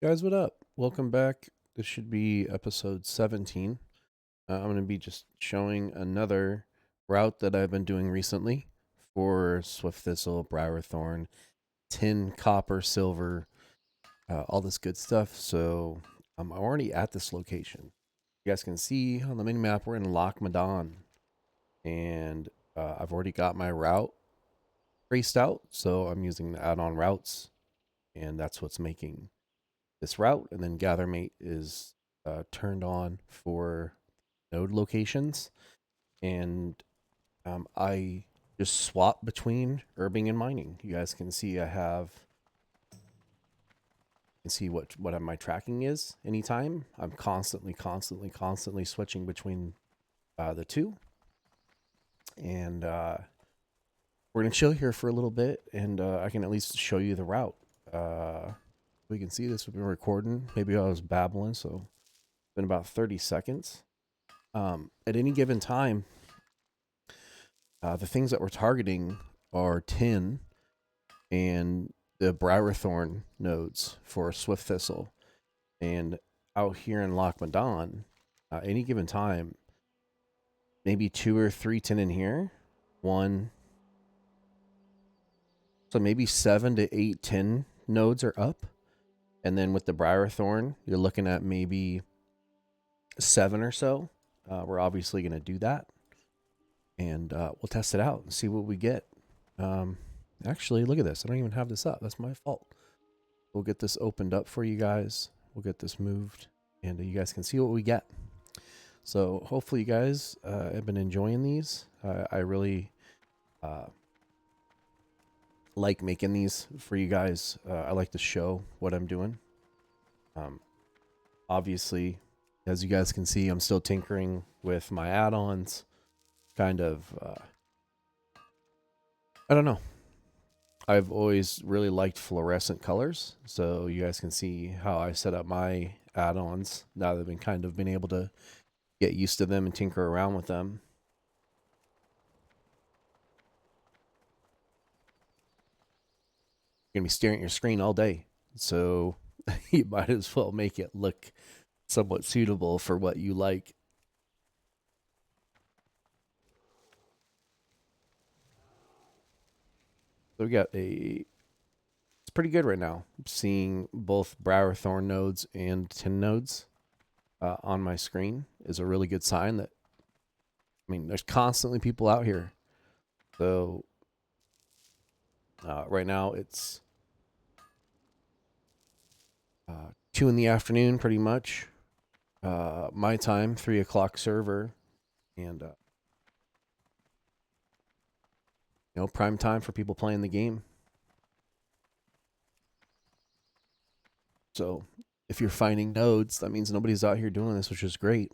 Guys, what up? Welcome back. This should be episode 17. I'm going to be just showing another route that I've been doing recently for Swift Thistle, Briarthorn, Tin, Copper, Silver, all this good stuff. So I'm already at this location. You guys can see on the mini map we're in Loch Modan, and I've already got my route traced out. So I'm using the add-on routes, and that's what's making this route, and then Gathermate is turned on for node locations, and I just swap between herbing and mining. You guys can see I have can see what my tracking is anytime. I'm constantly switching between the two, and we're gonna chill here for a little bit, and I can at least show you the route. We can see this. We've been recording. Maybe I was babbling, so it's been about 30 seconds. At any given time, the things that we're targeting are tin and the Briarthorn nodes for Swift Thistle. And out here in Loch Modan, any given time, maybe 2 or 3 tin in here, one, so maybe 7 to 8 tin nodes are up. And then with the Briarthorn, you're looking at maybe 7 or so. We're obviously going to do that. And we'll test it out and see what we get. Actually, look at this. I don't even have this up. That's my fault. We'll get this opened up for you guys. We'll get this moved, and you guys can see what we get. So hopefully you guys have been enjoying these. I really like making these for you guys. I like to show what I'm doing. Obviously, as you guys can see, I'm still tinkering with my add-ons. Kind of, I don't know. I've always really liked fluorescent colors, so you guys can see how I set up my add-ons now that I've been able to get used to them and tinker around with them. You're gonna be staring at your screen all day, so you might as well make it look somewhat suitable for what you like. So we got it's pretty good right now. I'm seeing both Briarthorn nodes and Tin nodes on my screen is a really good sign that, I mean, there's constantly people out here. So right now it's 2 in the afternoon, pretty much. My time, 3 o'clock server, and prime time for people playing the game. So if you're finding nodes, that means nobody's out here doing this, which is great.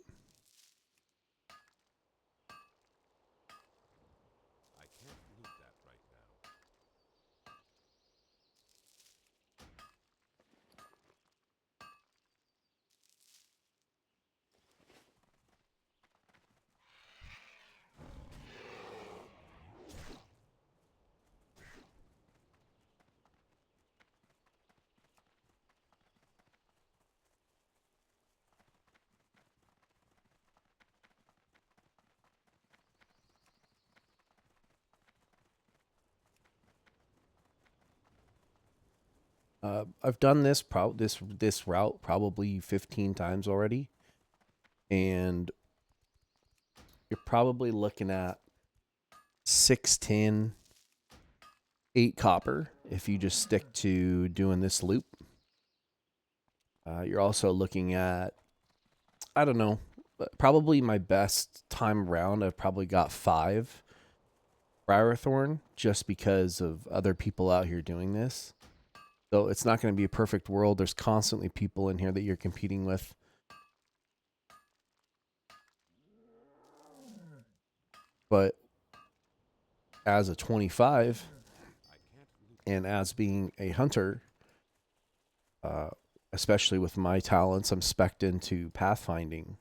I've done this route probably 15 times already, and you're probably looking at 6 tin, 8 copper if you just stick to doing this loop. You're also looking at, I don't know, probably my best time around. I've probably got 5 Briarthorn just because of other people out here doing this. So it's not going to be a perfect world. There's constantly people in here that you're competing with. But as a 25 and as being a hunter, especially with my talents, I'm spec'd into pathfinding.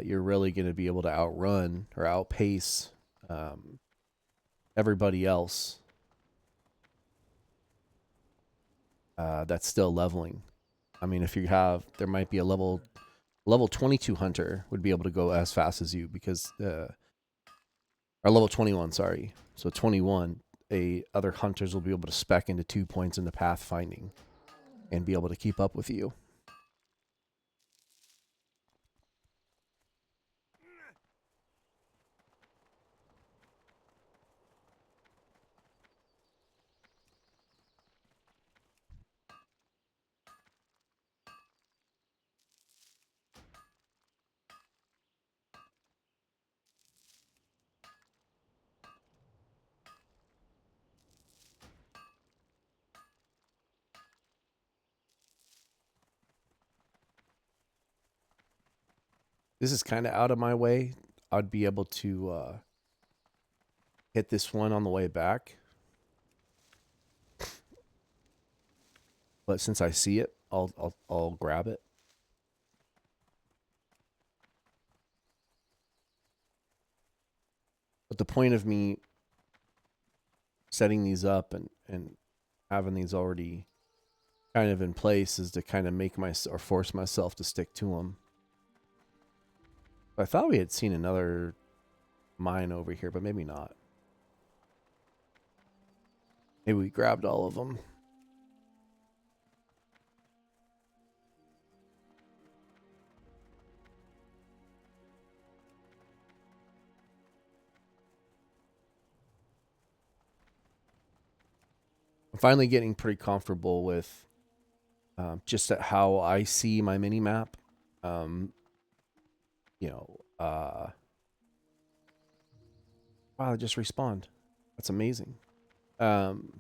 You're really going to be able to outrun or outpace everybody else that's still leveling. I mean, if you have, there might be a level 22 hunter would be able to go as fast as you because, or level 21, sorry. So 21, other hunters will be able to spec into 2 points into pathfinding and be able to keep up with you. This is kind of out of my way. I'd be able to hit this one on the way back. But since I see it, I'll grab it. But the point of me setting these up and having these already kind of in place is to kind of make or force myself to stick to them. I thought we had seen another mine over here, but maybe not. Maybe we grabbed all of them. I'm finally getting pretty comfortable with just how I see my mini map. You know, wow, I just respawned. That's amazing. Being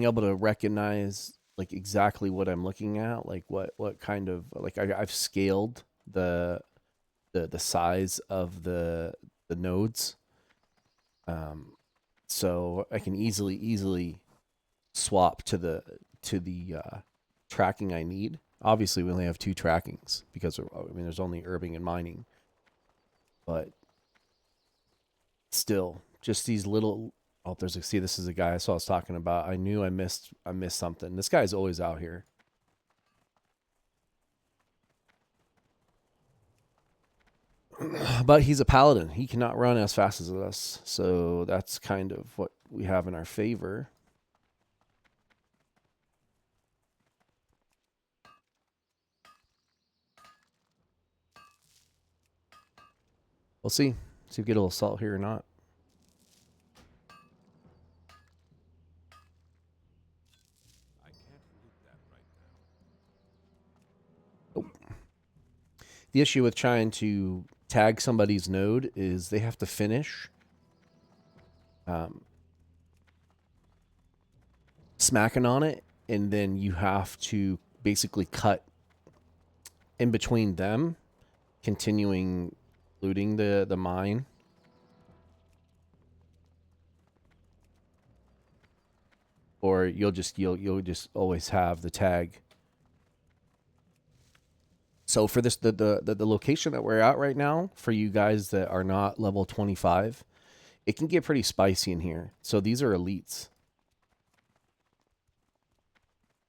able to recognize like exactly what I'm looking at, like what kind of like I've scaled the size of the nodes, so I can easily swap to the tracking I need. Obviously, we only have 2 trackings because I mean there's only herbing and mining, but still, just these little. Oh, there's see, this is a guy I saw us talking about. I knew I missed something. This guy's always out here. But he's a paladin. He cannot run as fast as us. So that's kind of what we have in our favor. We'll see. See if we get a little salt here or not. The issue with trying to tag somebody's node is they have to finish smacking on it, and then you have to basically cut in between them, continuing looting the mine. Or you'll just always have the tag. So for this, the location that we're at right now, for you guys that are not level 25, it can get pretty spicy in here. So these are elites.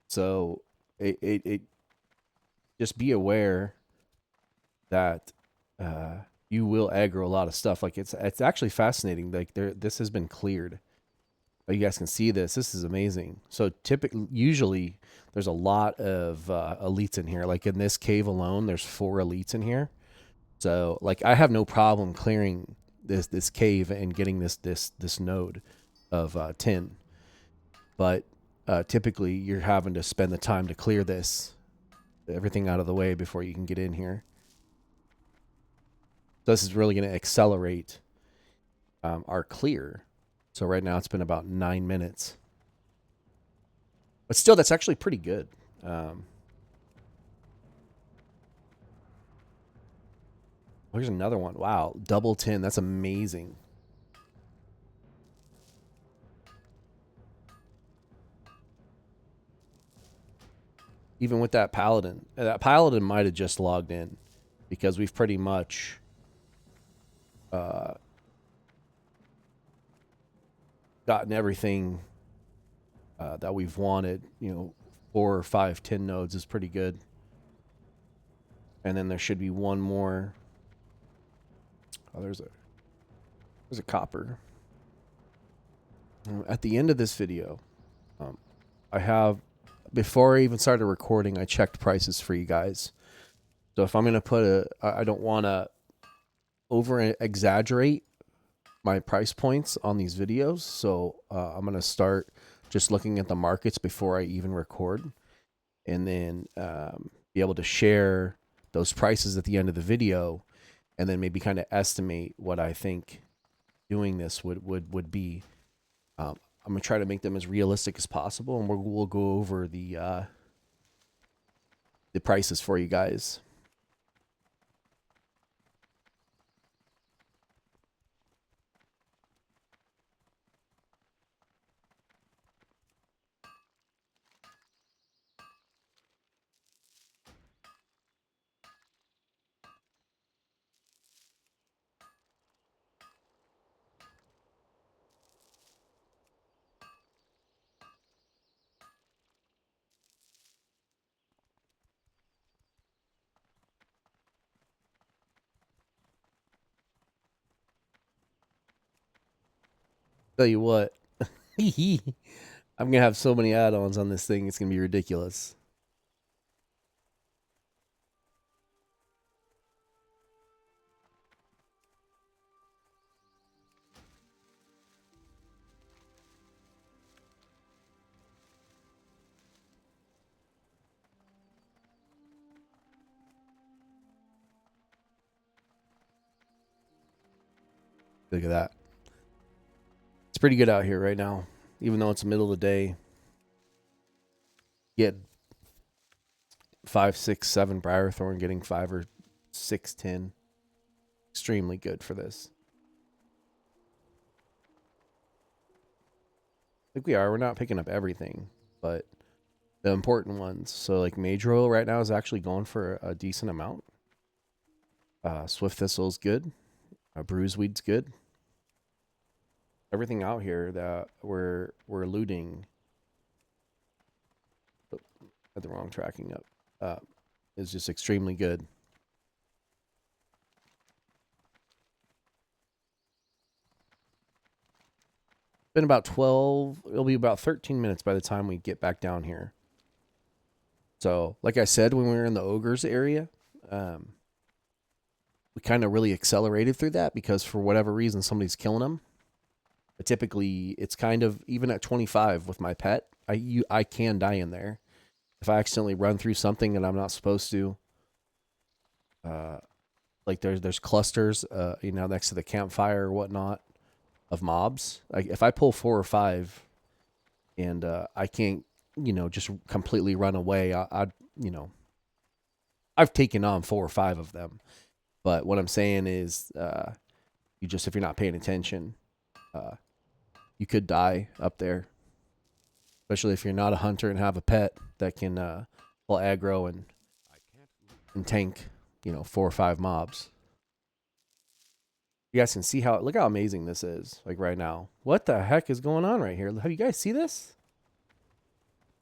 So it just be aware that you will aggro a lot of stuff. Like it's actually fascinating. Like this has been cleared. You guys can see this. This is amazing. So usually there's a lot of elites in here. Like in this cave alone, there's 4 elites in here. So like I have no problem clearing this cave and getting this node of tin. But typically you're having to spend the time to clear everything out of the way before you can get in here. So this is really going to accelerate our clear. So right now it's been about 9 minutes. But still, that's actually pretty good. Here's another one. Wow, double 10. That's amazing. Even with that paladin. That paladin might have just logged in because we've pretty much gotten everything that we've wanted. 4 or 5 10 nodes is pretty good. And then there should be one more. Oh, there's a copper. At the end of this video, I have, before I even started recording, I checked prices for you guys. So if I'm gonna I don't want to over exaggerate my price points on these videos. So I'm gonna start just looking at the markets before I even record, and then be able to share those prices at the end of the video, and then maybe kind of estimate what I think doing this would be. I'm gonna try to make them as realistic as possible, and we'll go over the prices for you guys. Tell you what, I'm gonna have so many add-ons on this thing. It's gonna be ridiculous. Look at that. It's pretty good out here right now, even though it's the middle of the day. Get 5, 6, 7 Briarthorn, getting 5 or 6 10. Extremely good for this. I think we are. We're not picking up everything, but the important ones. So like Mage Royal right now is actually going for a decent amount. Swift Thistle's good. Bruiseweed's good. Everything out here that we're looting, had the wrong tracking up, is just extremely good. Been about 12, it'll be about 13 minutes by the time we get back down here. So, like I said, when we were in the Ogres area, we kind of really accelerated through that because for whatever reason, somebody's killing them. But typically, it's kind of, even at 25 with my pet, I can die in there. If I accidentally run through something that I'm not supposed to, like there's clusters, next to the campfire or whatnot of mobs. Like if I pull 4 or 5 and I can't, just completely run away, I've taken on 4 or 5 of them. But what I'm saying is, if you're not paying attention, you could die up there. Especially if you're not a hunter and have a pet that can pull aggro and tank, 4 or 5 mobs. You guys can see look how amazing this is, like right now. What the heck is going on right here? Have you guys see this?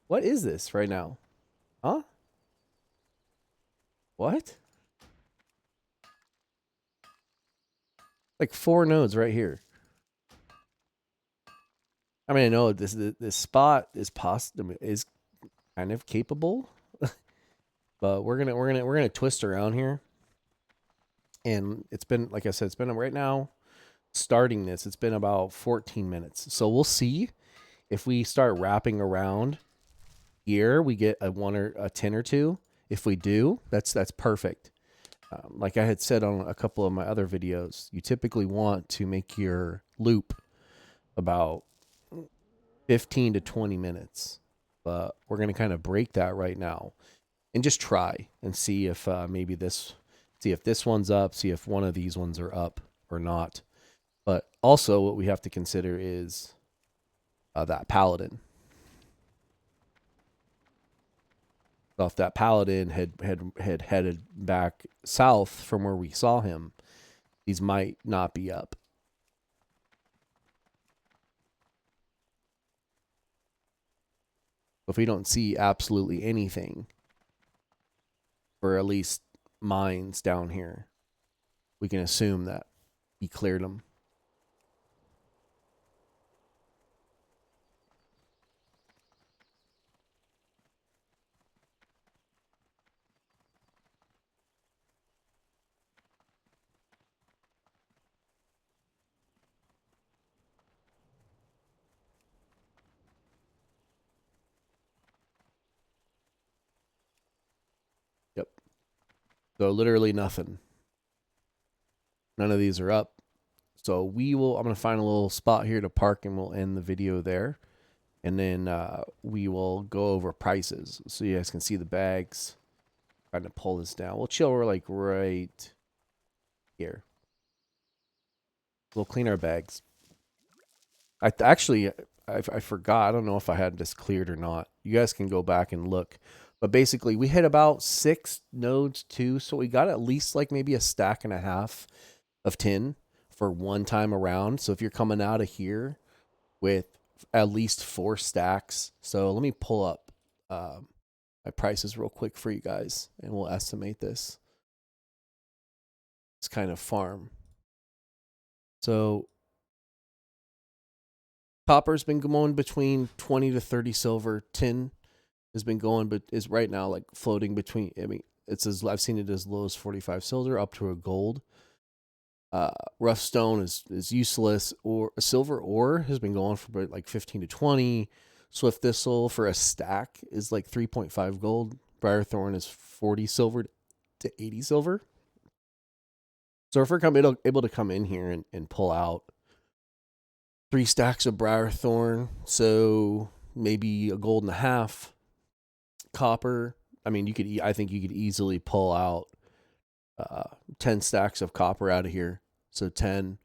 What is this right now? Huh? What? Like 4 nodes right here. I mean, I know this spot is kind of capable, but we're gonna twist around here. And it's been, like I said, it's been right now starting this. It's been about 14 minutes. So we'll see if we start wrapping around here. We get a 1 or a 10 or 2. If we do, that's perfect. Like I had said on a couple of my other videos, you typically want to make your loop about 15 to 20 minutes. But we're going to kind of break that right now and just try and see if see if this one's up, see if one of these ones are up or not. But also what we have to consider is that paladin. So if that paladin had headed back south from where we saw him, these might not be up. If we don't see absolutely anything for at least mines down here, we can assume that he cleared them. Yep. So literally nothing. None of these are up. So I'm going to find a little spot here to park and we'll end the video there. And then we will go over prices so you guys can see the bags. Trying to pull this down. We'll chill. We're like right here. We'll clean our bags. I forgot. I don't know if I had this cleared or not. You guys can go back and look. But basically, we hit about 6 nodes too. So we got at least like maybe a stack and a half of tin for one time around. So if you're coming out of here with at least 4 stacks. So let me pull up my prices real quick for you guys and we'll estimate this. It's kind of farm. So copper's been going between 20 to 30 silver. Tin has been going, but is right now like floating between. I mean, I've seen it as low as 45 silver up to a gold. Rough stone is useless, or a silver ore has been going for like 15 to 20. Swift thistle for a stack is like 3.5 gold. Briarthorn is 40 silver to 80 silver. So if we're able to come in here and pull out 3 stacks of Briarthorn, so maybe a gold and a half. Copper, I mean, I think you could easily pull out 10 stacks of copper out of here. So 10,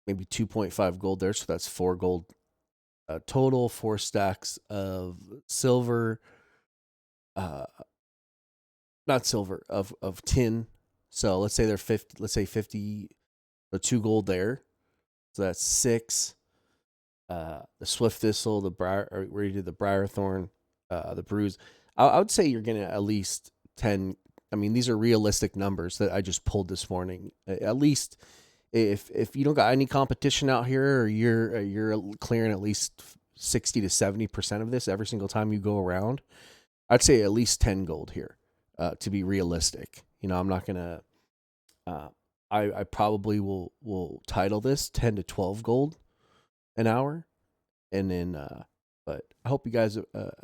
maybe 2.5 gold there. So that's 4 gold total. 4 stacks of silver, not silver, of tin. So let's say they're 50. Let's say 50. So 2 gold there. So that's 6. The swift thistle, the Briarthorn, the bruise. I would say you're gonna at least 10. I mean, these are realistic numbers that I just pulled this morning. At least if you don't got any competition out here, or you're clearing at least 60 to 70% of this every single time you go around, I'd say at least 10 gold here to be realistic. You know, I'm not gonna. I probably will title this 10 to 12 gold an hour, and then but I hope you guys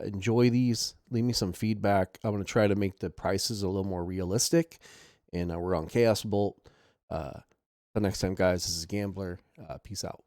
enjoy these. Leave me some feedback. I'm going to try to make the prices a little more realistic, and we're on Chaos Bolt. Till next time, guys, this is Gambler. Peace out.